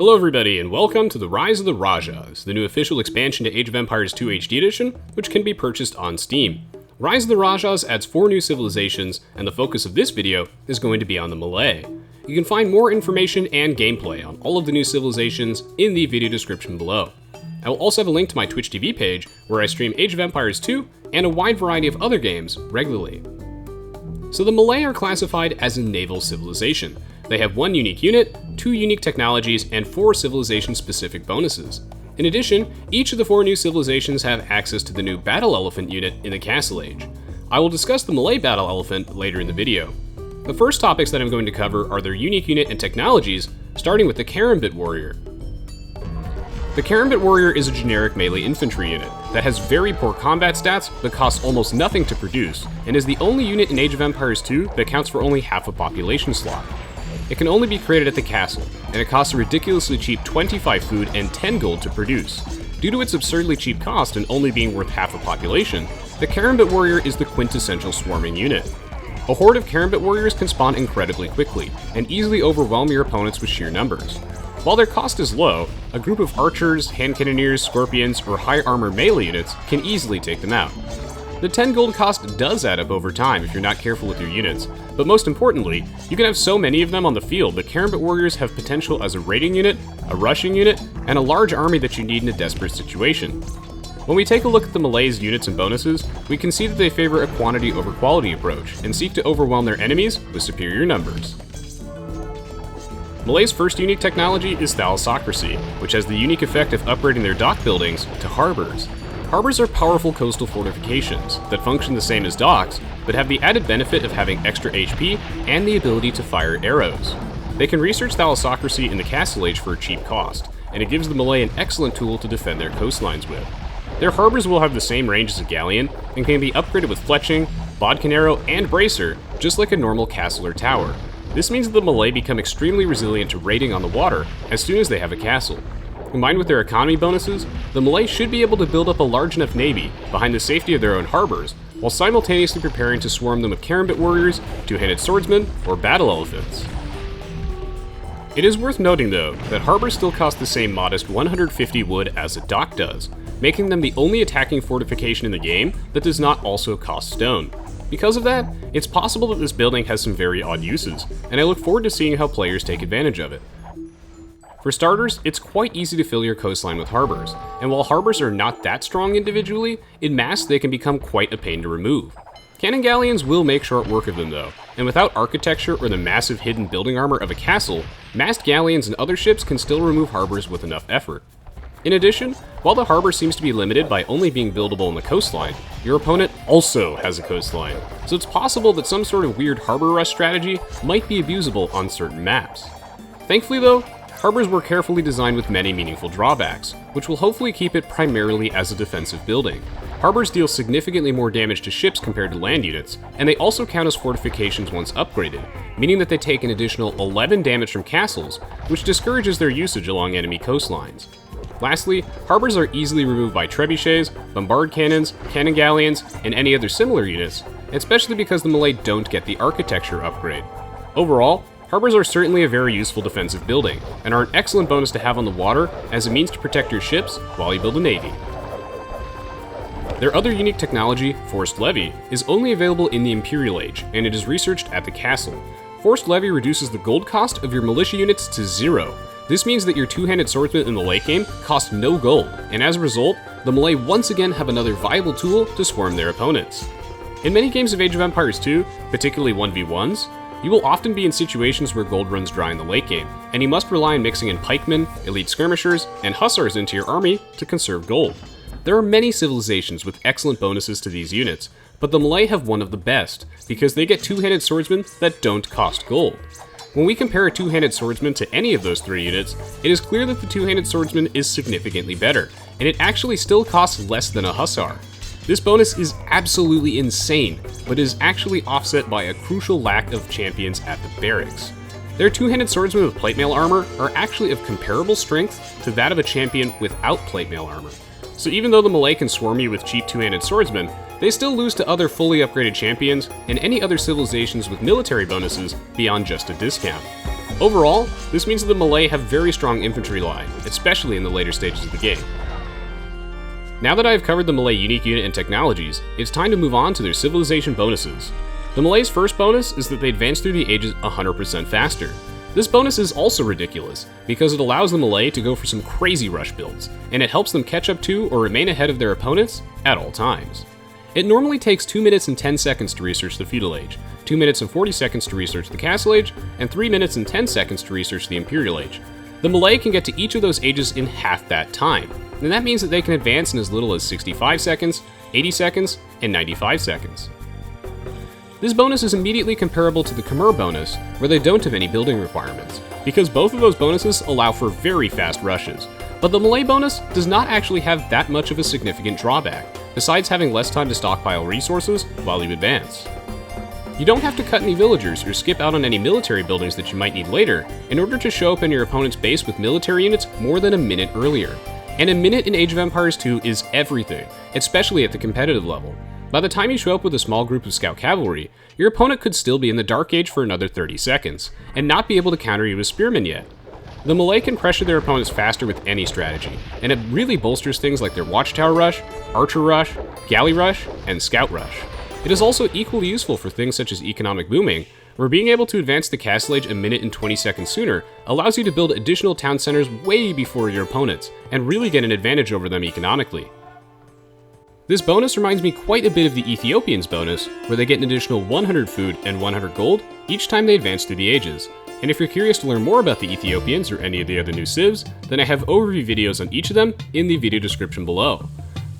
Hello everybody, and welcome to the Rise of the Rajas, the new official expansion to Age of Empires 2 HD Edition, which can be purchased on Steam. Rise of the Rajas adds 4 new civilizations, and the focus of this video is going to be on the Malay. You can find more information and gameplay on all of the new civilizations in the video description below. I will also have a link to my Twitch TV page, where I stream Age of Empires 2 and a wide variety of other games regularly. So the Malay are classified as a naval civilization. They have 1 unique unit, 2 unique technologies, and 4 civilization-specific bonuses. In addition, each of the 4 new civilizations have access to the new Battle Elephant unit in the Castle Age. I will discuss the Malay Battle Elephant later in the video. The first topics that I'm going to cover are their unique unit and technologies, starting with the Karambit Warrior. The Karambit Warrior is a generic melee infantry unit that has very poor combat stats but costs almost nothing to produce, and is the only unit in Age of Empires 2 that counts for only half a population slot. It can only be created at the castle, and it costs a ridiculously cheap 25 food and 10 gold to produce. Due to its absurdly cheap cost and only being worth half a population, the Karambit Warrior is the quintessential swarming unit. A horde of Karambit Warriors can spawn incredibly quickly, and easily overwhelm your opponents with sheer numbers. While their cost is low, a group of archers, hand cannoneers, scorpions, or high armor melee units can easily take them out. The 10 gold cost does add up over time if you're not careful with your units, but most importantly, you can have so many of them on the field that Karambit Warriors have potential as a raiding unit, a rushing unit, and a large army that you need in a desperate situation. When we take a look at the Malays' units and bonuses, we can see that they favor a quantity over quality approach, and seek to overwhelm their enemies with superior numbers. Malay's first unique technology is thalassocracy, which has the unique effect of upgrading their dock buildings to harbors. Harbors are powerful coastal fortifications that function the same as docks, but have the added benefit of having extra HP and the ability to fire arrows. They can research thalassocracy in the Castle Age for a cheap cost, and it gives the Malay an excellent tool to defend their coastlines with. Their harbors will have the same range as a galleon, and can be upgraded with fletching, bodkin arrow, and bracer, just like a normal castle or tower. This means that the Malay become extremely resilient to raiding on the water as soon as they have a castle. Combined with their economy bonuses, the Malay should be able to build up a large enough navy behind the safety of their own harbors, while simultaneously preparing to swarm them with Karambit Warriors, two-handed swordsmen, or battle elephants. It is worth noting though, that harbors still cost the same modest 150 wood as a dock does, making them the only attacking fortification in the game that does not also cost stone. Because of that, it's possible that this building has some very odd uses, and I look forward to seeing how players take advantage of it. For starters, it's quite easy to fill your coastline with harbors, and while harbors are not that strong individually, in mass they can become quite a pain to remove. Cannon galleons will make short work of them though, and without architecture or the massive hidden building armor of a castle, massed galleons and other ships can still remove harbors with enough effort. In addition, while the harbor seems to be limited by only being buildable on the coastline, your opponent also has a coastline, so it's possible that some sort of weird harbor rush strategy might be abusable on certain maps. Thankfully though, harbors were carefully designed with many meaningful drawbacks, which will hopefully keep it primarily as a defensive building. Harbors deal significantly more damage to ships compared to land units, and they also count as fortifications once upgraded, meaning that they take an additional 11 damage from castles, which discourages their usage along enemy coastlines. Lastly, harbors are easily removed by trebuchets, bombard cannons, cannon galleons, and any other similar units, especially because the Malay don't get the architecture upgrade. Overall, harbors are certainly a very useful defensive building, and are an excellent bonus to have on the water as a means to protect your ships while you build a navy. Their other unique technology, Forced Levy, is only available in the Imperial Age, and it is researched at the castle. Forced Levy reduces the gold cost of your militia units to 0. This means that your two-handed swordsmen in the late game cost no gold, and as a result, the Malay once again have another viable tool to swarm their opponents. In many games of Age of Empires 2, particularly 1v1s, you will often be in situations where gold runs dry in the late game, and you must rely on mixing in pikemen, elite skirmishers, and hussars into your army to conserve gold. There are many civilizations with excellent bonuses to these units, but the Malay have one of the best, because they get two-handed swordsmen that don't cost gold. When we compare a two-handed swordsman to any of those 3 units, it is clear that the two-handed swordsman is significantly better, and it actually still costs less than a hussar. This bonus is absolutely insane, but is actually offset by a crucial lack of champions at the barracks. Their two-handed swordsmen with platemail armor are actually of comparable strength to that of a champion without platemail armor. So even though the Malay can swarm you with cheap two-handed swordsmen, they still lose to other fully upgraded champions and any other civilizations with military bonuses beyond just a discount. Overall, this means that the Malay have very strong infantry line, especially in the later stages of the game. Now that I have covered the Malay unique unit and technologies, it's time to move on to their civilization bonuses. The Malay's first bonus is that they advance through the ages 100% faster. This bonus is also ridiculous, because it allows the Malay to go for some crazy rush builds, and it helps them catch up to or remain ahead of their opponents at all times. It normally takes 2 minutes and 10 seconds to research the Feudal Age, 2 minutes and 40 seconds to research the Castle Age, and 3 minutes and 10 seconds to research the Imperial Age. The Malay can get to each of those ages in half that time, and that means that they can advance in as little as 65 seconds, 80 seconds, and 95 seconds. This bonus is immediately comparable to the Khmer bonus, where they don't have any building requirements, because both of those bonuses allow for very fast rushes. But the Malay bonus does not actually have that much of a significant drawback, besides having less time to stockpile resources while you advance. You don't have to cut any villagers or skip out on any military buildings that you might need later in order to show up in your opponent's base with military units more than a minute earlier. And a minute in Age of Empires 2 is everything, especially at the competitive level. By the time you show up with a small group of scout cavalry, your opponent could still be in the Dark Age for another 30 seconds, and not be able to counter you with spearmen yet. The Malay can pressure their opponents faster with any strategy, and it really bolsters things like their Watchtower Rush, Archer Rush, Galley Rush, and Scout Rush. It is also equally useful for things such as economic booming, where being able to advance the Castle Age a minute and 20 seconds sooner allows you to build additional town centers way before your opponents, and really get an advantage over them economically. This bonus reminds me quite a bit of the Ethiopians bonus, where they get an additional 100 food and 100 gold each time they advance through the ages. And if you're curious to learn more about the Ethiopians or any of the other new civs, then I have overview videos on each of them in the video description below.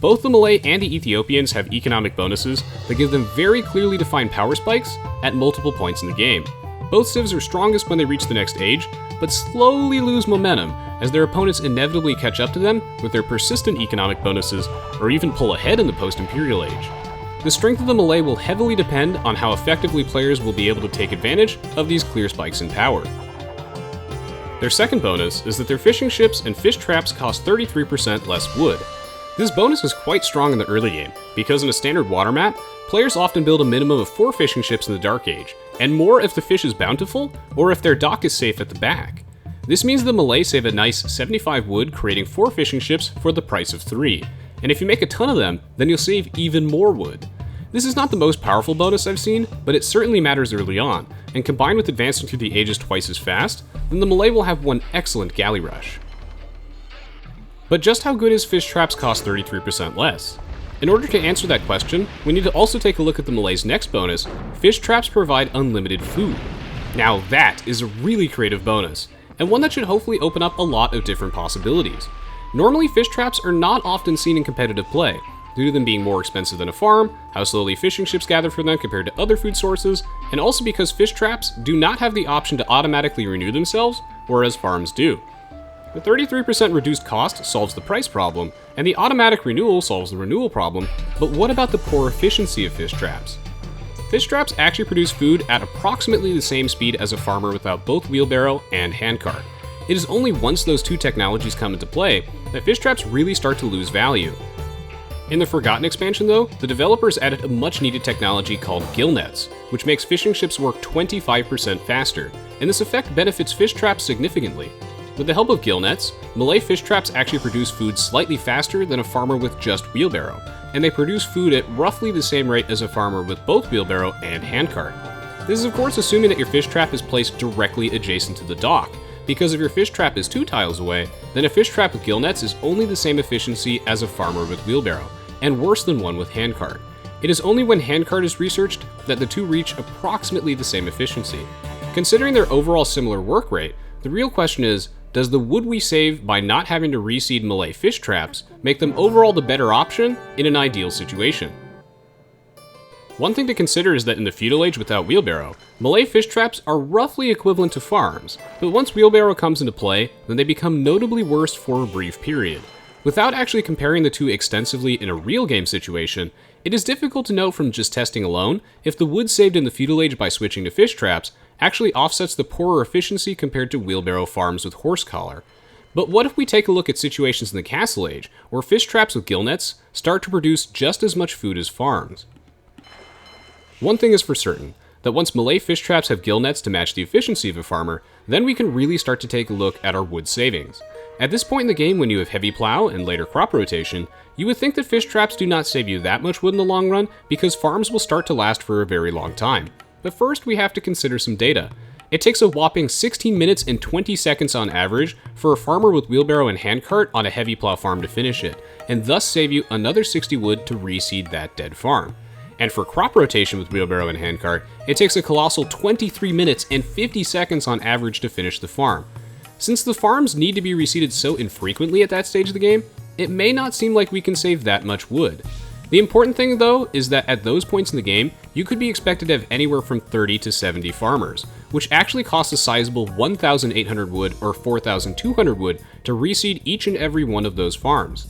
Both the Malay and the Ethiopians have economic bonuses that give them very clearly defined power spikes at multiple points in the game. Both civs are strongest when they reach the next age, but slowly lose momentum as their opponents inevitably catch up to them with their persistent economic bonuses, or even pull ahead in the post-Imperial Age. The strength of the Malay will heavily depend on how effectively players will be able to take advantage of these clear spikes in power. Their second bonus is that their fishing ships and fish traps cost 33% less wood. This bonus is quite strong in the early game, because in a standard water map, players often build a minimum of 4 fishing ships in the Dark Age, and more if the fish is bountiful, or if their dock is safe at the back. This means the Malay save a nice 75 wood creating 4 fishing ships for the price of 3, and if you make a ton of them, then you'll save even more wood. This is not the most powerful bonus I've seen, but it certainly matters early on, and combined with advancing through the ages twice as fast, then the Malay will have one excellent galley rush. But just how good is fish traps cost 33% less? In order to answer that question, we need to also take a look at the Malay's next bonus. Fish traps provide unlimited food. Now that is a really creative bonus, and one that should hopefully open up a lot of different possibilities. Normally, fish traps are not often seen in competitive play, due to them being more expensive than a farm, how slowly fishing ships gather for them compared to other food sources, and also because fish traps do not have the option to automatically renew themselves, whereas farms do. The 33% reduced cost solves the price problem, and the automatic renewal solves the renewal problem, but what about the poor efficiency of fish traps? Fish traps actually produce food at approximately the same speed as a farmer without both wheelbarrow and handcart. It is only once those two technologies come into play that fish traps really start to lose value. In the Forgotten expansion though, the developers added a much needed technology called Gill Nets, which makes fishing ships work 25% faster, and this effect benefits fish traps significantly. With the help of Gill Nets, Malay fish traps actually produce food slightly faster than a farmer with just wheelbarrow, and they produce food at roughly the same rate as a farmer with both wheelbarrow and handcart. This is of course assuming that your fish trap is placed directly adjacent to the dock, because if your fish trap is 2 tiles away, then a fish trap with Gill Nets is only the same efficiency as a farmer with wheelbarrow, and worse than one with handcart. It is only when handcart is researched that the two reach approximately the same efficiency. Considering their overall similar work rate, the real question is, does the wood we save by not having to reseed Malay fish traps make them overall the better option in an ideal situation? One thing to consider is that in the Feudal Age without wheelbarrow, Malay fish traps are roughly equivalent to farms, but once wheelbarrow comes into play, then they become notably worse for a brief period. Without actually comparing the two extensively in a real game situation, it is difficult to know from just testing alone if the wood saved in the Feudal Age by switching to fish traps actually offsets the poorer efficiency compared to wheelbarrow farms with horse collar. But what if we take a look at situations in the Castle Age, where fish traps with gill nets start to produce just as much food as farms? One thing is for certain, that once Malay fish traps have gill nets to match the efficiency of a farmer, then we can really start to take a look at our wood savings. At this point in the game, when you have heavy plow and later crop rotation, you would think that fish traps do not save you that much wood in the long run because farms will start to last for a very long time. But first, we have to consider some data. It takes a whopping 16 minutes and 20 seconds on average for a farmer with wheelbarrow and handcart on a heavy plow farm to finish it, and thus save you another 60 wood to reseed that dead farm. And for crop rotation with wheelbarrow and handcart, it takes a colossal 23 minutes and 50 seconds on average to finish the farm. Since the farms need to be reseeded so infrequently at that stage of the game, it may not seem like we can save that much wood. The important thing though is that at those points in the game, you could be expected to have anywhere from 30 to 70 farmers, which actually costs a sizable 1,800 wood or 4,200 wood to reseed each and every one of those farms.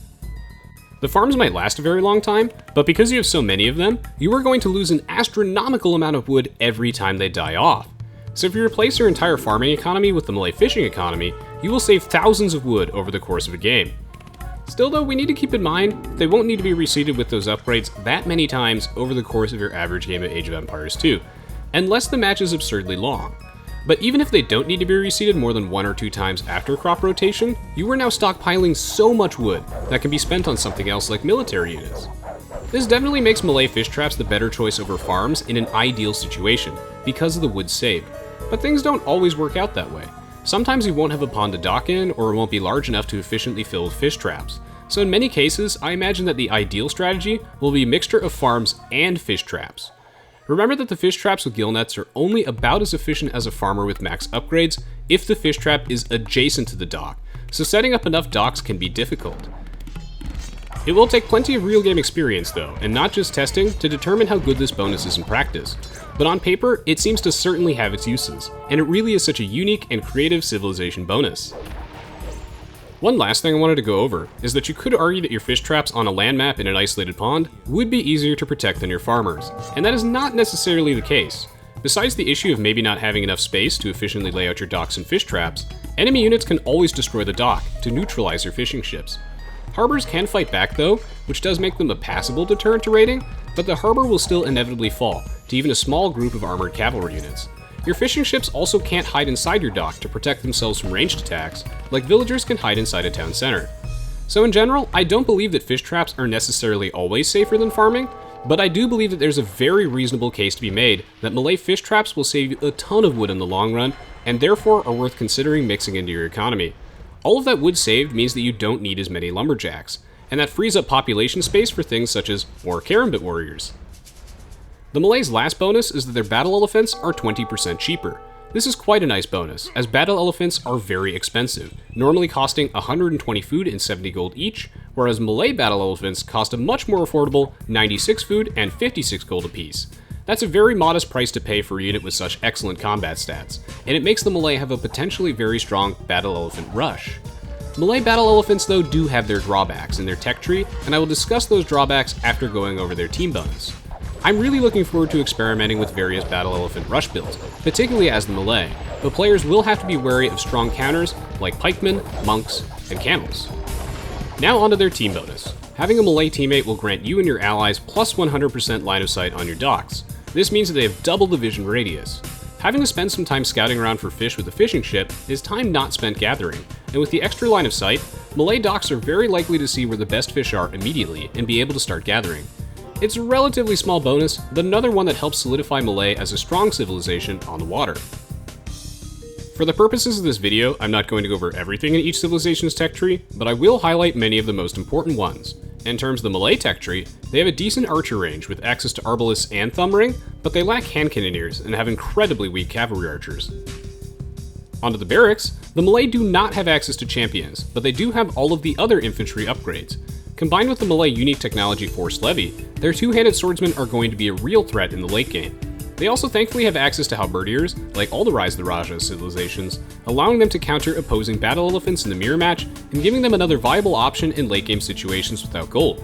The farms might last a very long time, but because you have so many of them, you are going to lose an astronomical amount of wood every time they die off. So if you replace your entire farming economy with the Malay fishing economy, you will save thousands of wood over the course of a game. Still though, we need to keep in mind they won't need to be reseeded with those upgrades that many times over the course of your average game of Age of Empires 2, unless the match is absurdly long. But even if they don't need to be reseeded more than 1 or 2 times after crop rotation, you are now stockpiling so much wood that can be spent on something else like military units. This definitely makes Malay fish traps the better choice over farms in an ideal situation, because of the wood saved. But things don't always work out that way. Sometimes you won't have a pond to dock in, or it won't be large enough to efficiently fill with fish traps. So in many cases, I imagine that the ideal strategy will be a mixture of farms and fish traps. Remember that the fish traps with gill nets are only about as efficient as a farmer with max upgrades if the fish trap is adjacent to the dock, so setting up enough docks can be difficult. It will take plenty of real game experience though, and not just testing, to determine how good this bonus is in practice. But on paper, it seems to certainly have its uses, and it really is such a unique and creative civilization bonus. One last thing I wanted to go over is that you could argue that your fish traps on a land map in an isolated pond would be easier to protect than your farmers, and that is not necessarily the case. Besides the issue of maybe not having enough space to efficiently lay out your docks and fish traps, enemy units can always destroy the dock to neutralize your fishing ships. Harbors can fight back though, which does make them a passable deterrent to raiding, but the harbor will still inevitably fall to even a small group of armored cavalry units. Your fishing ships also can't hide inside your dock to protect themselves from ranged attacks, like villagers can hide inside a town center. So in general, I don't believe that fish traps are necessarily always safer than farming, but I do believe that there's a very reasonable case to be made that Malay fish traps will save you a ton of wood in the long run, and therefore are worth considering mixing into your economy. All of that wood saved means that you don't need as many lumberjacks, and that frees up population space for things such as more Karambit Warriors. The Malays' last bonus is that their battle elephants are 20% cheaper. This is quite a nice bonus, as battle elephants are very expensive, normally costing 120 food and 70 gold each, whereas Malay battle elephants cost a much more affordable 96 food and 56 gold apiece. That's a very modest price to pay for a unit with such excellent combat stats, and it makes the Malay have a potentially very strong battle elephant rush. Malay battle elephants though do have their drawbacks in their tech tree, and I will discuss those drawbacks after going over their team bonus. I'm really looking forward to experimenting with various battle elephant rush builds, particularly as the Malay, but players will have to be wary of strong counters like pikemen, monks, and camels. Now onto their team bonus. Having a Malay teammate will grant you and your allies plus 100% line of sight on your docks. This means that they have double the vision radius. Having to spend some time scouting around for fish with a fishing ship is time not spent gathering, and with the extra line of sight, Malay docks are very likely to see where the best fish are immediately and be able to start gathering. It's a relatively small bonus, but another one that helps solidify Malay as a strong civilization on the water. For the purposes of this video, I'm not going to go over everything in each civilization's tech tree, but I will highlight many of the most important ones. In terms of the Malay tech tree, they have a decent archer range with access to arbalists and thumb ring, but they lack hand cannoneers and have incredibly weak cavalry archers. Onto the barracks, the Malay do not have access to champions, but they do have all of the other infantry upgrades. Combined with the Malay unique technology Force Levy, their two-handed swordsmen are going to be a real threat in the late game. They also thankfully have access to halberdiers, like all the Rise of the Raja civilizations, allowing them to counter opposing battle elephants in the mirror match and giving them another viable option in late game situations without gold.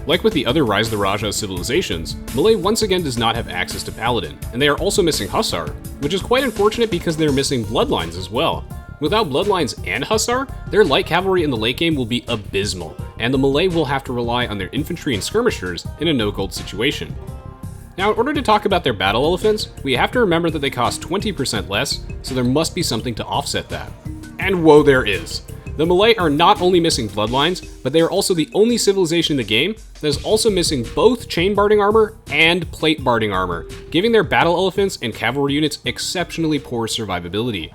Like with the other Rise of the Raja civilizations, Malay once again does not have access to Paladin, and they are also missing Hussar, which is quite unfortunate because they are missing Bloodlines as well. Without Bloodlines and Hussar, their light cavalry in the late game will be abysmal, and the Malay will have to rely on their infantry and skirmishers in a no-gold situation. Now, in order to talk about their battle elephants, we have to remember that they cost 20% less, so there must be something to offset that. And whoa, there is. The Malay are not only missing bloodlines, but they are also the only civilization in the game that is also missing both chain barding armor and plate barding armor, giving their battle elephants and cavalry units exceptionally poor survivability.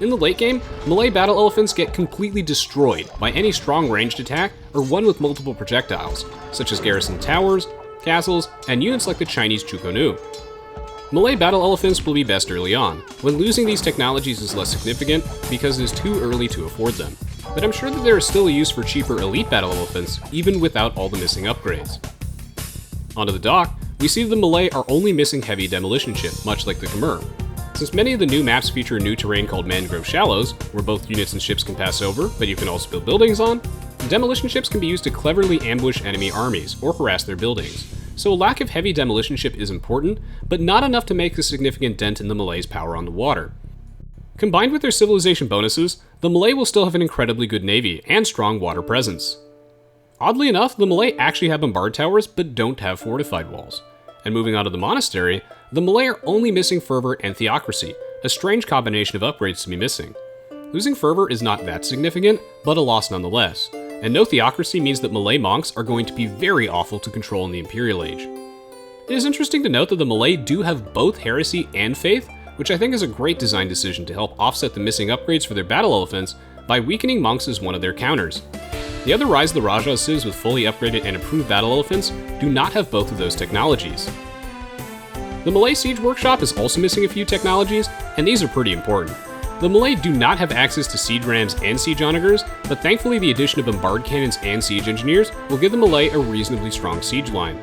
In the late game, Malay battle elephants get completely destroyed by any strong ranged attack or one with multiple projectiles, such as garrison towers, castles, and units like the Chinese Chukonu. Malay battle elephants will be best early on, when losing these technologies is less significant because it is too early to afford them. But I'm sure that there is still a use for cheaper elite battle elephants, even without all the missing upgrades. Onto the dock, we see the Malay are only missing heavy demolition ship, much like the Khmer. Since many of the new maps feature new terrain called Mangrove Shallows, where both units and ships can pass over, but you can also build buildings on, demolition ships can be used to cleverly ambush enemy armies or harass their buildings. So a lack of heavy demolition ship is important, but not enough to make a significant dent in the Malays' power on the water. Combined with their civilization bonuses, the Malay will still have an incredibly good navy and strong water presence. Oddly enough, the Malay actually have bombard towers, but don't have fortified walls. And moving on to the monastery, the Malay are only missing fervor and theocracy, a strange combination of upgrades to be missing. Losing fervor is not that significant, but a loss nonetheless. And no theocracy means that Malay monks are going to be very awful to control in the Imperial Age. It is interesting to note that the Malay do have both heresy and faith, which I think is a great design decision to help offset the missing upgrades for their battle elephants by weakening monks as one of their counters. The other Rise of the Rajas civs with fully upgraded and improved battle elephants do not have both of those technologies. The Malay Siege Workshop is also missing a few technologies, and these are pretty important. The Malay do not have access to siege rams and siege onagers, but thankfully the addition of bombard cannons and siege engineers will give the Malay a reasonably strong siege line.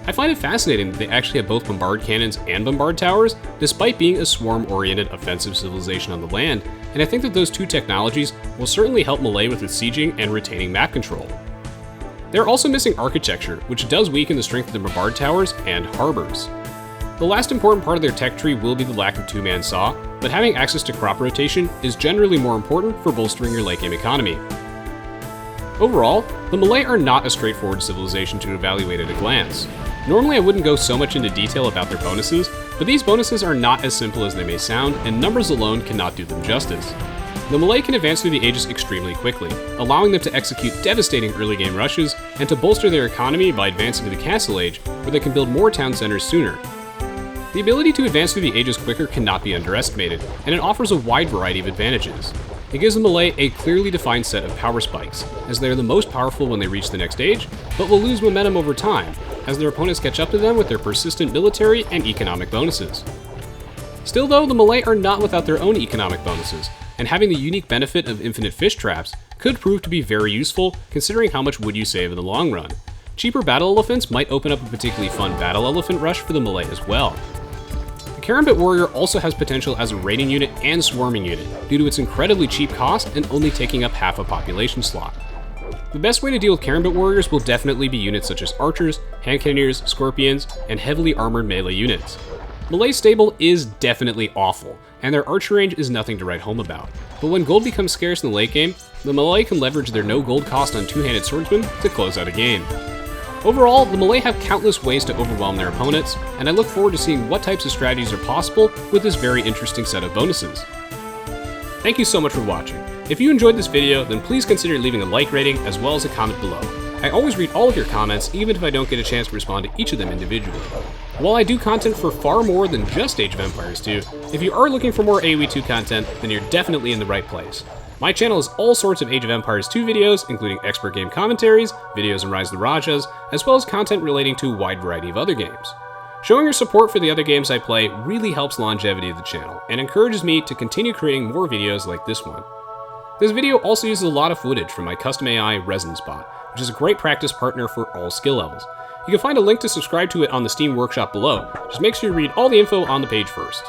I find it fascinating that they actually have both bombard cannons and bombard towers, despite being a swarm-oriented offensive civilization on the land, and I think that those two technologies will certainly help Malay with its sieging and retaining map control. They're also missing architecture, which does weaken the strength of the bombard towers and harbors. The last important part of their tech tree will be the lack of two-man saw, but having access to crop rotation is generally more important for bolstering your late game economy. Overall, the Malay are not a straightforward civilization to evaluate at a glance. Normally I wouldn't go so much into detail about their bonuses, but these bonuses are not as simple as they may sound, and numbers alone cannot do them justice. The Malay can advance through the ages extremely quickly, allowing them to execute devastating early game rushes and to bolster their economy by advancing to the Castle Age, where they can build more town centers sooner. The ability to advance through the ages quicker cannot be underestimated, and it offers a wide variety of advantages. It gives the Malay a clearly defined set of power spikes, as they are the most powerful when they reach the next age, but will lose momentum over time, as their opponents catch up to them with their persistent military and economic bonuses. Still though, the Malay are not without their own economic bonuses, and having the unique benefit of infinite fish traps could prove to be very useful considering how much wood you save in the long run. Cheaper battle elephants might open up a particularly fun battle elephant rush for the Malay as well. The Karambit Warrior also has potential as a raiding unit and swarming unit due to its incredibly cheap cost and only taking up half a population slot. The best way to deal with Karambit Warriors will definitely be units such as archers, hand cannoneers, scorpions, and heavily armored melee units. Malay's stable is definitely awful, and their archer range is nothing to write home about, but when gold becomes scarce in the late game, the Malay can leverage their no gold cost on two-handed swordsmen to close out a game. Overall, the Malay have countless ways to overwhelm their opponents, and I look forward to seeing what types of strategies are possible with this very interesting set of bonuses. Thank you so much for watching. If you enjoyed this video, then please consider leaving a like rating as well as a comment below. I always read all of your comments, even if I don't get a chance to respond to each of them individually. While I do content for far more than just Age of Empires 2, if you are looking for more Aoe2 content, then you're definitely in the right place. My channel is all sorts of Age of Empires 2 videos, including expert game commentaries, videos on Rise of the Rajas, as well as content relating to a wide variety of other games. Showing your support for the other games I play really helps longevity of the channel, and encourages me to continue creating more videos like this one. This video also uses a lot of footage from my custom AI Resonance bot, which is a great practice partner for all skill levels. You can find a link to subscribe to it on the Steam Workshop below, just make sure you read all the info on the page first.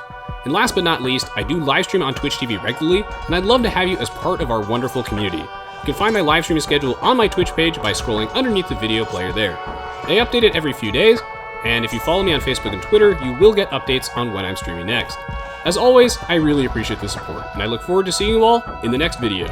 And last but not least, I do livestream on Twitch TV regularly, and I'd love to have you as part of our wonderful community. You can find my livestream schedule on my Twitch page by scrolling underneath the video player there. I update it every few days, and if you follow me on Facebook and Twitter, you will get updates on when I'm streaming next. As always, I really appreciate the support, and I look forward to seeing you all in the next video.